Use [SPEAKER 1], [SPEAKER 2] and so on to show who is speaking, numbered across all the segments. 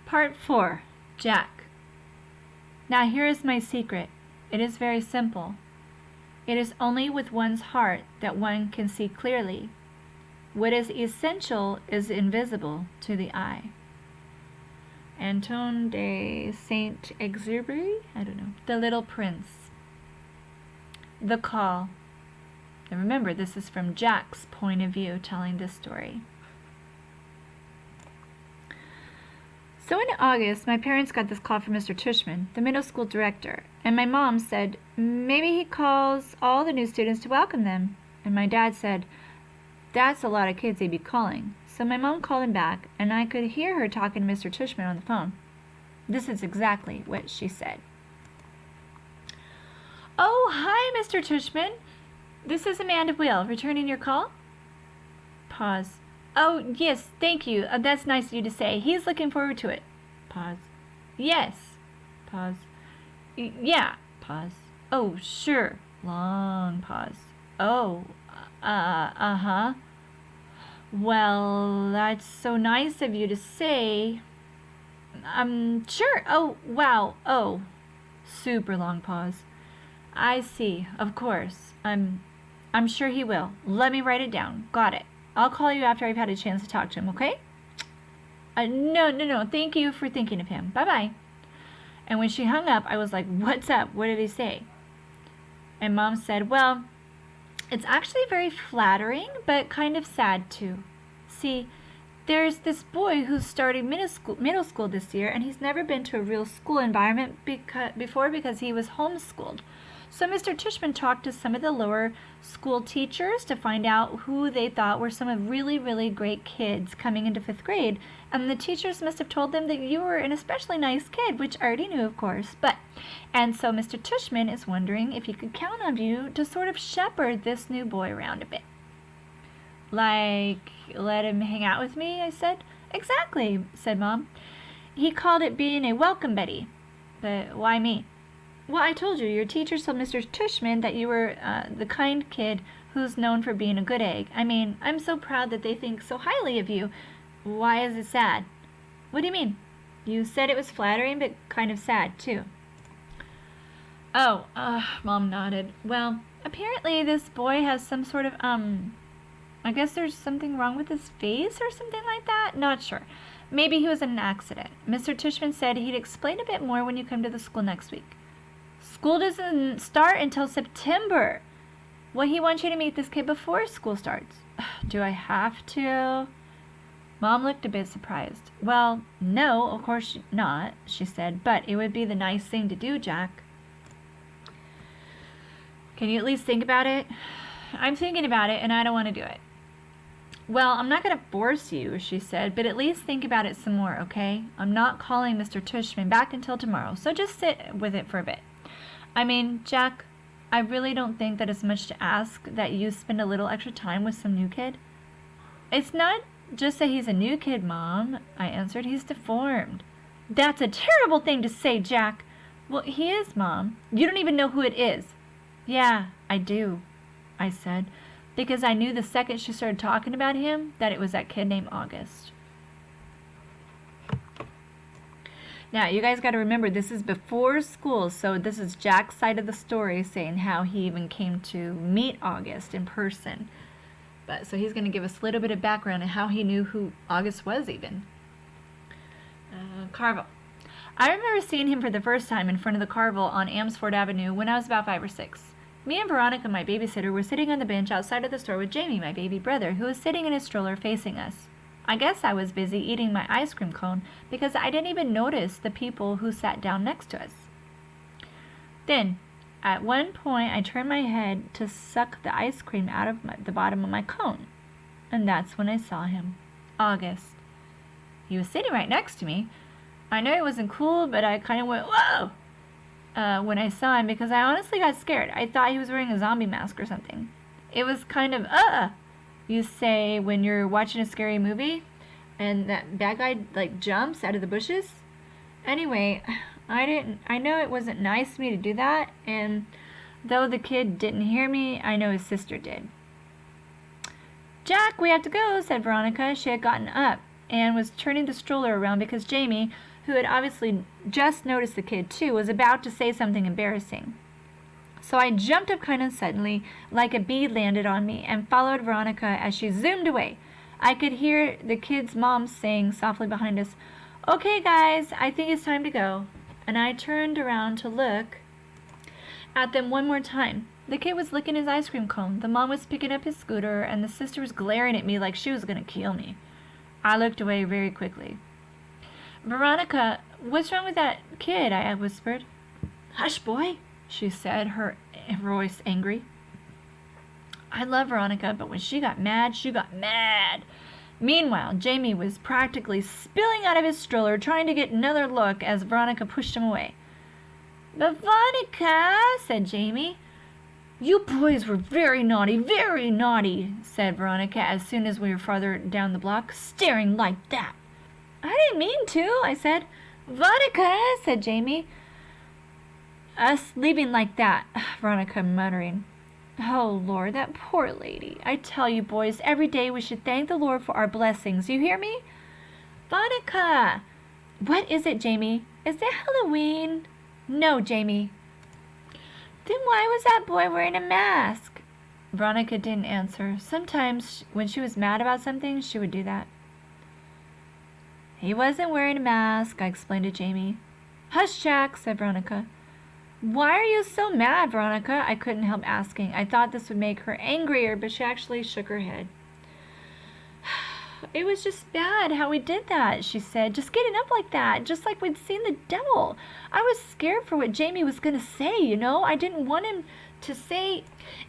[SPEAKER 1] Part 4. Jack. Now here is my secret. It is very simple. It is only with one's heart that one can see clearly. What is essential is invisible to the eye. Antoine de Saint-Exupéry? I don't know. The Little Prince. The Call. And remember, this is from Jack's point of view telling this story. So in August, my parents got this call from Mr. Tushman, the middle school director, and my mom said, maybe he calls all the new students to welcome them. And my dad said, that's a lot of kids he'd be calling. So my mom called him back, and I could hear her talking to Mr. Tushman on the phone. This is exactly what she said. Oh, hi, Mr. Tushman. This is Amanda Will, returning your call? Pause. Oh, yes, thank you. That's nice of you to say. He's looking forward to it. Pause. Yes. Pause. Yeah. Pause. Oh, sure. Long pause. Oh, uh-huh. Well, that's so nice of you to say. Sure. Oh, wow. Oh, super long pause. I see. Of course. I'm sure he will. Let me write it down. Got it. I'll call you after I've had a chance to talk to him, okay? No. Thank you for thinking of him. Bye-bye. And when she hung up, I was like, what's up? What did he say? And Mom said, well, it's actually very flattering, but kind of sad, too. See, there's this boy who's starting middle school this year, and he's never been to a real school environment before because he was homeschooled. So Mr. Tushman talked to some of the lower school teachers to find out who they thought were some of really, really great kids coming into 5th grade. And the teachers must have told them that you were an especially nice kid, which I already knew, of course. And so Mr. Tushman is wondering if he could count on you to sort of shepherd this new boy around a bit. Like, let him hang out with me, I said. Exactly, said Mom. He called it being a welcome Betty. But why me? Well, I told you, your teacher told Mr. Tushman that you were the kind kid who's known for being a good egg. I mean, I'm so proud that they think so highly of you. Why is it sad? What do you mean? You said it was flattering, but kind of sad, too. Oh, Mom nodded. Well, apparently this boy has some sort of, I guess there's something wrong with his face or something like that? Not sure. Maybe he was in an accident. Mr. Tushman said he'd explain a bit more when you come to the school next week. School doesn't start until September. Well, he wants you to meet this kid before school starts. Do I have to? Mom looked a bit surprised. Well, no, of course not, she said, but it would be the nice thing to do, Jack. Can you at least think about it? I'm thinking about it, and I don't want to do it. Well, I'm not going to force you, she said, but at least think about it some more, okay? I'm not calling Mr. Tushman back until tomorrow, so just sit with it for a bit. I mean, Jack, I really don't think that it's much to ask that you spend a little extra time with some new kid. It's not just that he's a new kid, Mom, I answered. He's deformed. That's a terrible thing to say, Jack. Well, he is, Mom. You don't even know who it is. Yeah, I do, I said, because I knew the second she started talking about him that it was that kid named August. Now, you guys got to remember, this is before school, so this is Jack's side of the story saying how he even came to meet August in person. So he's going to give us a little bit of background on how he knew who August was even. Carvel. I remember seeing him for the first time in front of the Carvel on Amsford Avenue when I was about 5 or 6. Me and Veronica, my babysitter, were sitting on the bench outside of the store with Jamie, my baby brother, who was sitting in his stroller facing us. I guess I was busy eating my ice cream cone because I didn't even notice the people who sat down next to us. Then, at one point, I turned my head to suck the ice cream out of the bottom of my cone. And that's when I saw him. August. He was sitting right next to me. I know it wasn't cool, but I kind of went, whoa! When I saw him because I honestly got scared. I thought he was wearing a zombie mask or something. It was kind of, you say when you're watching a scary movie and that bad guy like jumps out of the bushes. Anyway, I know it wasn't nice of me to do that, and though the kid didn't hear me, I know his sister did. Jack, we have to go, said Veronica. She had gotten up. and was turning the stroller around because Jamie, who had obviously just noticed the kid too, was about to say something embarrassing. So I jumped up kind of suddenly, like a bee landed on me, and followed Veronica as she zoomed away. I could hear the kid's mom saying softly behind us, "Okay, guys, I think it's time to go." And I turned around to look at them one more time. The kid was licking his ice cream cone, the mom was picking up his scooter, and the sister was glaring at me like she was going to kill me. I looked away very quickly. "Veronica, what's wrong with that kid?" I whispered. "Hush, boy," she said, her voice angry. I love Veronica, but when she got mad, she got mad. Meanwhile, Jamie was practically spilling out of his stroller, trying to get another look as Veronica pushed him away. "But Veronica," said Jamie. "You boys were very naughty," said Veronica as soon as we were farther down the block, "staring like that." "I didn't mean to," I said. "Veronica," said Jamie. "Us leaving like that," Veronica muttering. "Oh, Lord, that poor lady. I tell you, boys, every day we should thank the Lord for our blessings. You hear me?" "Veronica!" "What is it, Jamie? Is it Halloween?" "No, Jamie." "Then why was that boy wearing a mask?" Veronica didn't answer. Sometimes, when she was mad about something, she would do that. "He wasn't wearing a mask," I explained to Jamie. "Hush, Jack," said Veronica. "Why are you so mad, Veronica?" I couldn't help asking. I thought this would make her angrier, but she actually shook her head. "It was just bad how we did that," she said. "Just getting up like that, just like we'd seen the devil. I was scared for what Jamie was going to say, you know. I didn't want him to say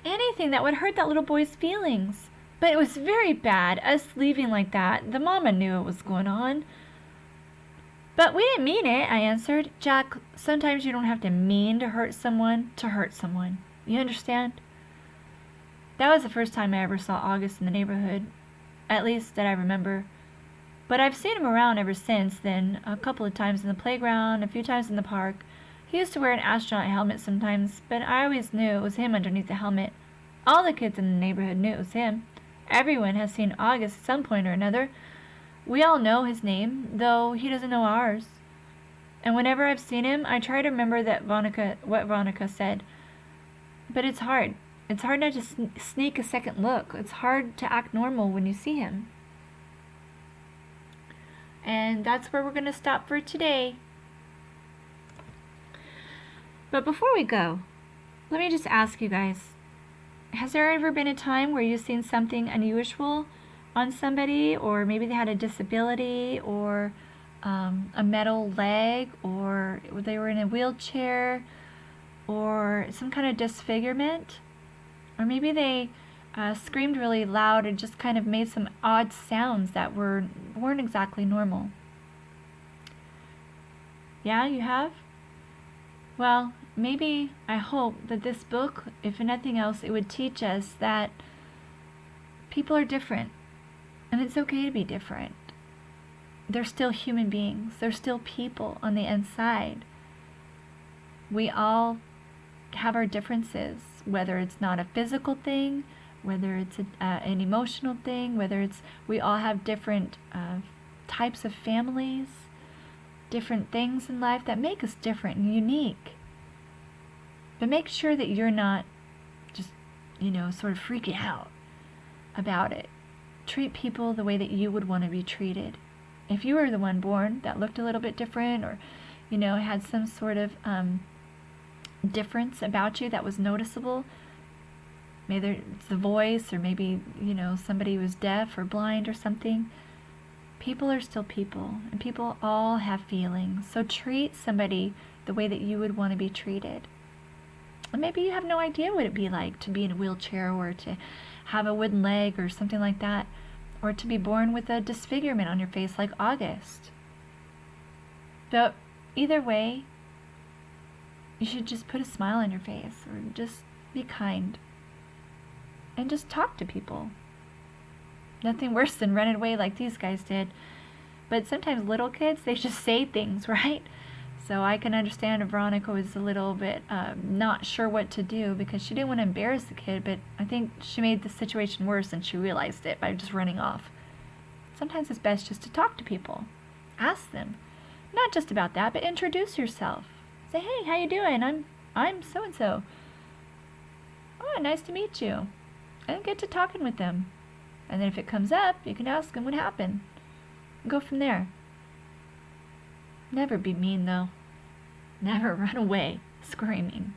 [SPEAKER 1] anything that would hurt that little boy's feelings. But it was very bad, us leaving like that. The mama knew what was going on." "But we didn't mean it," I answered. "Jack, sometimes you don't have to mean to hurt someone. You understand?" That was the first time I ever saw August in the neighborhood, at least that I remember. But I've seen him around ever since then, a couple of times in the playground, a few times in the park. He used to wear an astronaut helmet sometimes, but I always knew it was him underneath the helmet. All the kids in the neighborhood knew it was him. Everyone has seen August at some point or another. We all know his name, though he doesn't know ours. And whenever I've seen him, I try to remember what Veronica said. But it's hard. It's hard not to sneak a second look. It's hard to act normal when you see him. And that's where we're going to stop for today. But before we go, let me just ask you guys, has there ever been a time where you've seen something unusual on somebody, or maybe they had a disability, or a metal leg, or they were in a wheelchair, or some kind of disfigurement, or maybe they screamed really loud and just kind of made some odd sounds that weren't exactly normal? Yeah, you have? Well, maybe, I hope that this book, if nothing else, it would teach us that people are different, and it's okay to be different. They're still human beings. They're still people on the inside. We all have our differences, whether it's not a physical thing, whether it's an emotional thing, we all have different types of families, different things in life that make us different and unique. But make sure that you're not just, sort of freaking out about it. Treat people the way that you would want to be treated. If you were the one born that looked a little bit different, or, had some sort of difference about you that was noticeable, maybe it's the voice, or maybe, somebody was deaf or blind or something, people are still people, and people all have feelings. So treat somebody the way that you would want to be treated. And maybe you have no idea what it'd be like to be in a wheelchair, or to have a wooden leg or something like that, or to be born with a disfigurement on your face like August. But either way, you should just put a smile on your face, or just be kind, and just talk to people. Nothing worse than running away like these guys did. But sometimes little kids, they just say things, right? So I can understand if Veronica was a little bit not sure what to do, because she didn't want to embarrass the kid, but I think she made the situation worse and she realized it by just running off. Sometimes it's best just to talk to people. Ask them. Not just about that, but introduce yourself. Say, hey, how you doing? I'm so-and-so. Oh, nice to meet you. And get to talking with them. And then if it comes up, you can ask them what happened. Go from there. Never be mean, though. Never run away screaming.